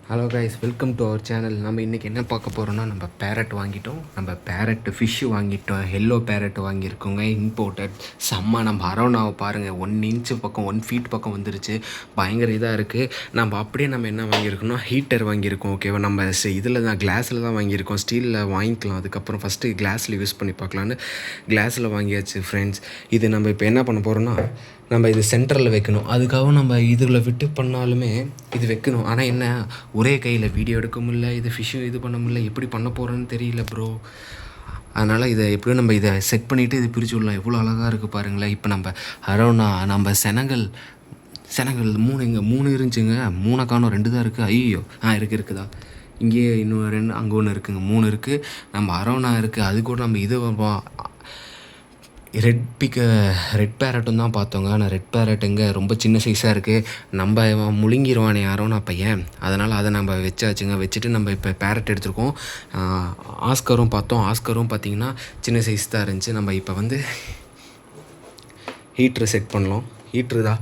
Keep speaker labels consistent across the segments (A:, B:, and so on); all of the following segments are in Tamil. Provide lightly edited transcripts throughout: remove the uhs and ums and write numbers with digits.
A: Hello guys, welcome to our channel. நம்ம இன்றைக்கி என்ன பார்க்க போகிறோன்னா, நம்ம பேரட் வாங்கிட்டோம். நம்ம பேரட்டு ஃபிஷ்ஷு வாங்கிட்டோம். எல்லோ பேரட் வாங்கியிருக்கோங்க, இம்போர்ட்டட். செம்ம. நம்ம அரோனாவை பாருங்கள், 1 இன்ச்சு பக்கம் 1 ஃபீட் பக்கம் வந்துருச்சு. பயங்கர இதாக இருக்குது. நம்ம அப்படியே நம்ம என்ன வாங்கியிருக்கோம்னா, ஹீட்டர் வாங்கியிருக்கோம். ஓகேவா, நம்ம இதில் தான் கிளாஸில் தான் வாங்கியிருக்கோம். ஸ்டீலில் வாங்கிக்கலாம், அதுக்கப்புறம் ஃபஸ்ட்டு கிளாஸில் யூஸ் பண்ணி பார்க்கலான்னு கிளாஸில் வாங்கியாச்சு ஃப்ரெண்ட்ஸ். இது நம்ம இப்போ என்ன பண்ண போகிறோன்னா, நம்ம இது சென்டரில் வைக்கணும். அதுக்காக நம்ம இதில் விட்டு பண்ணாலுமே இது வைக்கணும். ஆனால் என்ன, ஒரே கையில் வீடியோ எடுக்க முடியல, இது ஃபிஷ்ஷும் இது பண்ண முடியல, எப்படி பண்ண போகிறோன்னு தெரியல ப்ரோ. அதனால் இதை எப்படியும் நம்ம இதை செட் பண்ணிவிட்டு இது பிரித்து விடலாம். எவ்வளோ அழகாக இருக்குது பாருங்களேன். இப்போ நம்ம அரோனா நம்ம செனகல் 3 இங்கே 3 இருந்துச்சுங்க. 3 காணும், 2 தான் இருக்குது. ஐயோ இருக்குதா, இங்கேயே இன்னும் 2, அங்கே ஒன்று இருக்குங்க, 3 இருக்குது. நம்ம அரோனா இருக்குது. அது கூட நம்ம இது ரெட் பேரட்டும் தான் பார்த்தோங்க. ஆனால் ரெட் பேரட் எங்கே ரொம்ப சின்ன சைஸாக இருக்குது. நம்ம முழுங்கிடுவானே அரோனா பையன், அதனால் அதை நம்ம வச்சாச்சுங்க. வச்சுட்டு நம்ம இப்போ பேரட் எடுத்துருக்கோம். ஆஸ்கரும் பார்த்தோம். ஆஸ்கரும் பார்த்திங்கன்னா சின்ன சைஸ் தான் இருந்துச்சு. நம்ம இப்போ வந்து ஹீட்ரு செட் பண்ணலாம். ஹீட்ரு தான்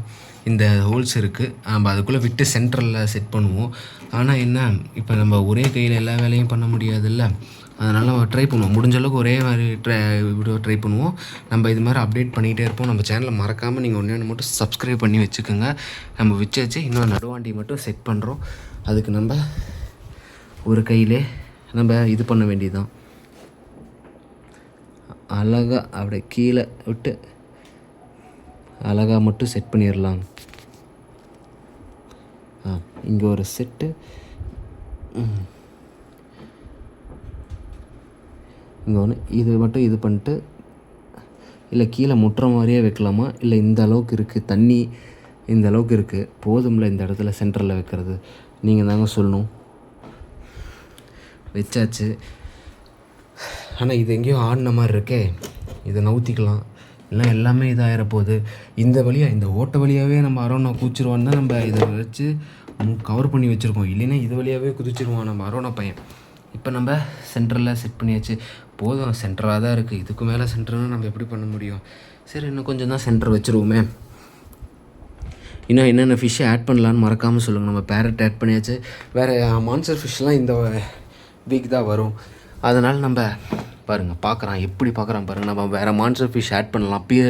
A: இந்த ஹோல்ஸ் இருக்குது, நம்ம அதுக்குள்ளே விட்டு சென்ட்ரலில் செட் பண்ணுவோம். ஆனால் என்ன, இப்போ நம்ம ஒரே கையில் எல்லா வேலையும் பண்ண முடியாதுல்ல, அதனால் நம்ம ட்ரை பண்ணுவோம். முடிஞ்ச அளவுக்கு ஒரே மாதிரி ட்ரை பண்ணுவோம். நம்ம இது மாதிரி அப்டேட் பண்ணிகிட்டே இருப்போம். நம்ம சேனலை மறக்காமல் நீங்கள் ஒன்று மட்டும் சப்ஸ்கிரைப் பண்ணி வச்சுக்கோங்க. நம்ம வச்சாச்சு. இன்னும் நடுவாண்டி மட்டும் செட் பண்ணுறோம். அதுக்கு நம்ம ஒரு கையிலே நம்ம இது பண்ண வேண்டியதுதான். அழகாக அப்படியே கீழே விட்டு அழகாக மட்டும் செட் பண்ணிடலாம். இங்கே ஒரு செட்டு, இங்கே ஒன்று, இது மட்டும் இது பண்ணிட்டு, இல்லை கீழே முட்டுற மாதிரியே வைக்கலாமா, இல்லை இந்த அளவுக்கு இருக்குது தண்ணி, இந்த அளவுக்கு இருக்குது போதும்ல இந்த இடத்துல சென்டரில் வைக்கிறது, நீங்கள் தாங்க சொல்லணும். வச்சாச்சு. ஆனால் இது எங்கேயோ ஆடின மாதிரி இருக்கே, இதை நவுத்திக்கலாம். இல்லை எல்லாமே இதாகிற போகுது. இந்த வழியாக, இந்த ஓட்ட வழியாகவே நம்ம அரோனா குதிச்சிருவான்னு தான் நம்ம இதை வச்சு கவர் பண்ணி வச்சுருக்கோம். இல்லைன்னா இது வழியாகவே குதிச்சிருவான் நம்ம அரோனா பையன். இப்போ நம்ம சென்டரில் செட் பண்ணியாச்சு. போதும், சென்டராக தான் இருக்குது. இதுக்கு மேலே சென்டர்னு நம்ம எப்படி பண்ண முடியும்? சரி, இன்னும் கொஞ்சம் தான் சென்டர் வச்சுருவோமே. இன்னும் என்னென்ன ஃபிஷ்ஷை ஆட் பண்ணலான்னு மறக்காமல் சொல்லுங்கள். நம்ம பேரட் ஆட் பண்ணியாச்சு. வேறு மான்ஸ்டர் ஃபிஷ்லாம் இந்த வீக் தான் வரும். அதனால் நம்ம பாருங்கள், எப்படி பார்க்குறான் பாருங்கள். நம்ம வேறு மான்ஸ்டர் ஃபிஷ் ஆட் பண்ணலாம். அப்பயே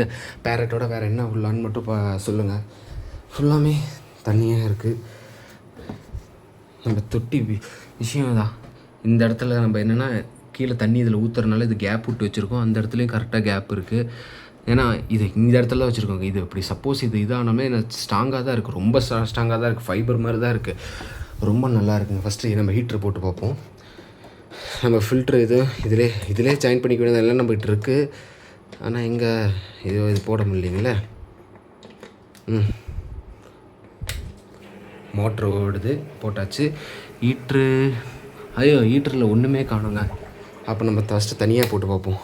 A: பேரட்டோட வேறு என்ன உள்ளான்னு மட்டும் சொல்லுங்கள். ஃபுல்லாமே தண்ணியாக இருக்குது. நம்ம தொட்டி விஷயம் தான். இந்த இடத்துல நம்ம என்னென்னா, கீழே தண்ணி இதில் ஊற்றுறதுனால இது கேப் விட்டு வச்சுருக்கோம். அந்த இடத்துலையும் கரெக்டாக கேப் இருக்குது. ஏன்னா இது இந்த இடத்துல தான் வச்சுருக்கோங்க. இது இப்படி சப்போஸ் இது இதானாமே ஸ்ட்ராங்காக தான் இருக்குது. ரொம்ப ஸ்ட்ராங்காக தான் இருக்குது. ஃபைபர் மாதிரி தான் இருக்குது. ரொம்ப நல்லா இருக்குங்க. ஃபஸ்ட்டு நம்ம ஹீட்ரு போட்டு பார்ப்போம். நம்ம ஃபில்ட்ரு இதிலே ஜாயின் பண்ணிக்க வேண்டியது எல்லாம் நம்மகிட்ட இருக்குது. ஆனால் எங்கே இது போட முடியலைங்களே. மோட்ரு ஓடுது, போட்டாச்சு. ஹீட்டரில் ஒன்றுமே காணுங்க. அப்போ நம்ம ஃபஸ்ட்டு தனியாக போட்டு பார்ப்போம்.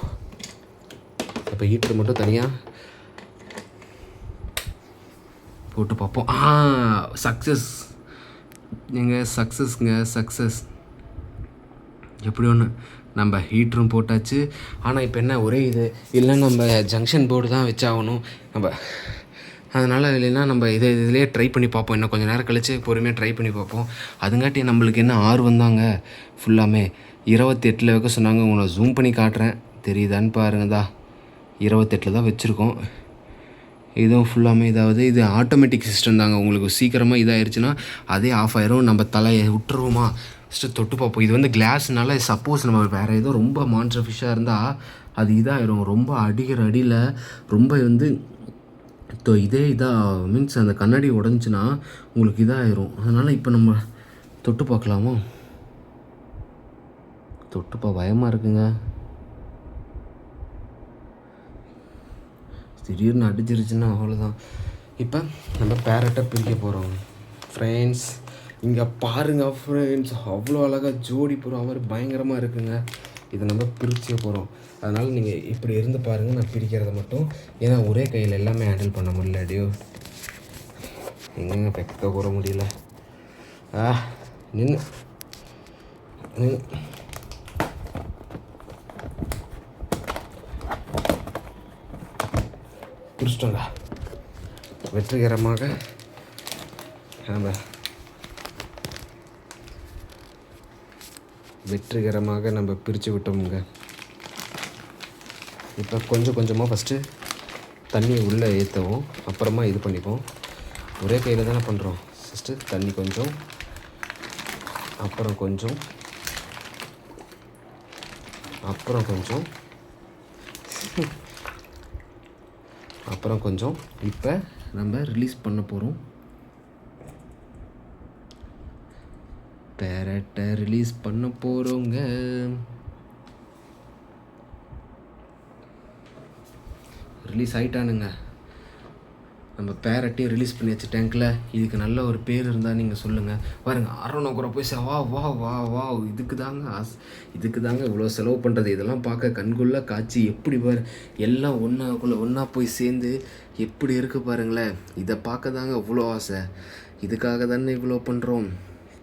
A: அப்போ ஹீட்ரு மட்டும் தனியாக போட்டு பார்ப்போம். Success success. எப்படி ஒன்று நம்ம ஹீட்டரும் போட்டாச்சு. ஆனால் இப்போ என்ன, ஒரே இது இல்லை, நம்ம ஜங்ஷன் போர்டு தான் வச்சாகணும் நம்ம. அதனால் இல்லைன்னா நம்ம இதிலே ட்ரை பண்ணி பார்ப்போம். இன்னும் கொஞ்சம் நேரம் கழித்து பொறுமையாக ட்ரை பண்ணி பார்ப்போம். அதுங்காட்டி நம்மளுக்கு என்ன ஆர்வம் தாங்க. ஃபுல்லாமே 28 வைக்க சொன்னாங்க. உங்களை ஜூம் பண்ணி காட்டுறேன், தெரியுதான்னு பாருங்கதா. 28 தான் வச்சுருக்கோம். இதுவும் ஃபுல்லாமே இதாவது இது ஆட்டோமேட்டிக் சிஸ்டம் தாங்க. உங்களுக்கு சீக்கிரமாக இதாகிடுச்சுன்னா அதே ஆஃப் ஆயிரும். நம்ம தலையை விட்டுருவோமா, ஃபஸ்ட்டு தொட்டு பார்ப்போம். இது வந்து கிளாஸ்னால சப்போஸ் நம்ம வேறு ஏதோ ரொம்ப மான்ஸ்டர் ஃபிஷ்ஷாக இருந்தால் அது இதாகிடும். ரொம்ப அடிக்கிற அடியில் ரொம்ப வந்து மீன்ஸ் அந்த கண்ணாடி உடஞ்சின்னா உங்களுக்கு இதாகிடும். அதனால் இப்போ நம்ம தொட்டு பார்க்கலாமோ? பயமாக இருக்குங்க. திடீர்னு அடிச்சிருச்சுன்னா அவ்வளோதான். இப்போ நம்ம பேரட்டை பிரிக்க போகிறோம் ஃப்ரெண்ட்ஸ். இங்கே பாருங்கள் ஃப்ரெண்ட்ஸ், அவ்வளோ அழகாக ஜோடி போகிறோம். அவர் பயங்கரமாக இருக்குங்க. இதை நம்ம பிரிக்க போகிறோம். அதனால் நீங்கள் இப்படி இருந்து பாருங்கள், நான் பிரிக்கிறத மட்டும். ஏன்னா ஒரே கையில் எல்லாமே ஹேண்டில் பண்ண முடியல. அடியோ எங்கெங்க பெக்க போட முடியல. நின்று பிடிச்சிட்டோங்க. வெற்றிகரமாக நம்ம வெற்றிகரமாக நம்ம பிரித்து விட்டோமுங்க. இப்போ கொஞ்சம் கொஞ்சமாக ஃபஸ்ட்டு தண்ணியை உள்ளே ஏற்றவும், அப்புறமா இது பண்ணிப்போம். ஒரே கையில் தானே பண்ணுறோம். ஃபஸ்ட்டு தண்ணி கொஞ்சம், அப்புறம் கொஞ்சம், அப்புறம் கொஞ்சம், அப்புறம் கொஞ்சம். இப்போ நம்ம ரிலீஸ் பண்ண போகிறோம். பேரட்டை ரிலீஸ் பண்ண போகிறோங்க. ரிலீஸ் ஆகிட்டானுங்க. நம்ம பேரட்டையும் ரிலீஸ் பண்ணியாச்சு டேங்க்கில். இதுக்கு நல்ல ஒரு பேர் இருந்தால் நீங்கள் சொல்லுங்கள். பாருங்க, அரோனோக்குற போய் வா வா வா வா இதுக்கு தாங்க இவ்வளோ செலவு பண்ணுறது. இதெல்லாம் பார்க்க கண்குள்ளே காட்சி. எப்படி பாரு, எல்லாம் ஒன்றா போய் சேர்ந்து எப்படி இருக்குது பாருங்களேன். இதை பார்க்க தாங்க இவ்வளோ ஆசை. இதுக்காக தானே இவ்வளோ பண்ணுறோம்.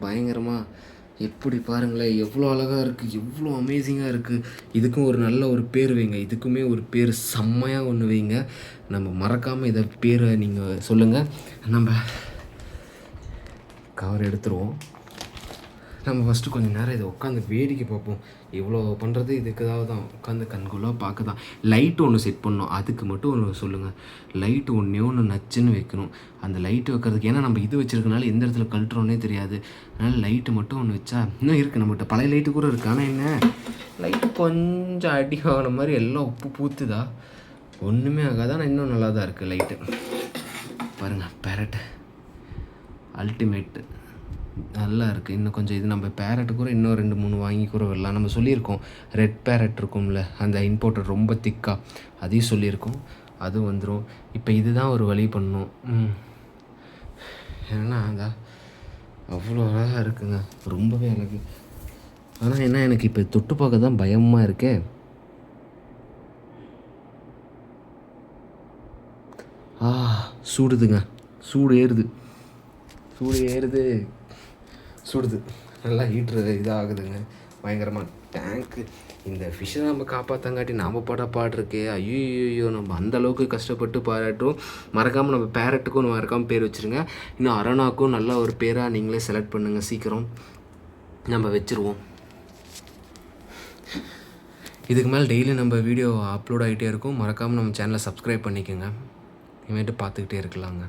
A: பயங்கரமாக எப்படி பாருங்களேன், எவ்வளோ அழகாக இருக்குது, எவ்வளோ அமேசிங்காக இருக்குது. இதுக்கும் ஒரு நல்ல ஒரு பேர் வைங்க. இதுக்குமே ஒரு பேர் செம்மையாக ஒன்று வைங்க. நம்ம மறக்காமல் இதை பேரை நீங்கள் சொல்லுங்கள். நம்ம கவர் எடுத்துருவோம். நம்ம ஃபஸ்ட்டு கொஞ்சம் நேரம் இதை உட்காந்து வேடிக்கை பார்ப்போம். இவ்வளோ பண்ணுறது இதுக்காக தான், உட்காந்து கண்குள்ளே பார்க்க தான். லைட்டு ஒன்று செட் பண்ணணும். அதுக்கு மட்டும் ஒன்று சொல்லுங்கள். லைட்டு ஒன்று நச்சுன்னு வைக்கணும். அந்த லைட்டு வைக்கிறதுக்கு, ஏன்னா நம்ம இது வச்சுருக்கனால எந்த இடத்துல கழட்டுறோன்னே தெரியாது. அதனால் லைட்டு மட்டும் ஒன்று வச்சா, இன்னும் இருக்குது நம்மகிட்ட பழைய லைட்டு கூட இருக்குது. ஆனால் என்ன, லைட்டு கொஞ்சம் அடி ஆகின மாதிரி எல்லாம் உப்பு பூத்துதா, ஒன்றுமே ஆகாது. ஆனால் இன்னும் நல்லா தான் இருக்குது லைட்டு. பாருங்கள், பேரட் அல்டிமேட்டு நல்லா இருக்குது. இன்னும் கொஞ்சம் இது நம்ம பேரட்டு கூட இன்னும் 2-3 வாங்கி கூட வரலாம். நம்ம சொல்லியிருக்கோம் ரெட் பேரட் இருக்கும்ல, அந்த இம்போர்ட்டட் ரொம்ப திக்காக, அதையும் சொல்லியிருக்கோம். அது வந்துடும். இப்போ இதுதான் ஒரு வழி பண்ணணும். ஏன்னா அதான் அவ்வளோ அழகாக இருக்குங்க, ரொம்பவே அழகு. ஆனால் என்ன, எனக்கு இப்போ தொட்டு பார்க்க தான் பயமாக இருக்கே. சூடுதுங்க, சூடு ஏறுது, சுடுது, நல்லா ஹீட்ரு இதாகுதுங்க பயங்கரமாக. டேங்க்கு இந்த ஃபிஷ்ஷை நம்ம காப்பாற்றங்காட்டி நாம் பாடுறக்கே. ஐயோ, நம்ம அந்தளவுக்கு கஷ்டப்பட்டு பாராட்டும். மறக்காமல் நம்ம பேரட்டுக்கும் மறக்காமல் பேர் வச்சுருங்க. இன்னும் அரோனாக்கும் நல்ல ஒரு பேராக நீங்களே செலக்ட் பண்ணுங்கள். சீக்கிரம் நம்ம வச்சுருவோம். இதுக்கு மேலே டெய்லி நம்ம வீடியோ அப்லோட் ஆகிட்டே இருக்கும். மறக்காமல் நம்ம சேனலை சப்ஸ்கிரைப் பண்ணிக்கோங்க. இனிமேட்டு பார்த்துக்கிட்டே இருக்கலாங்க.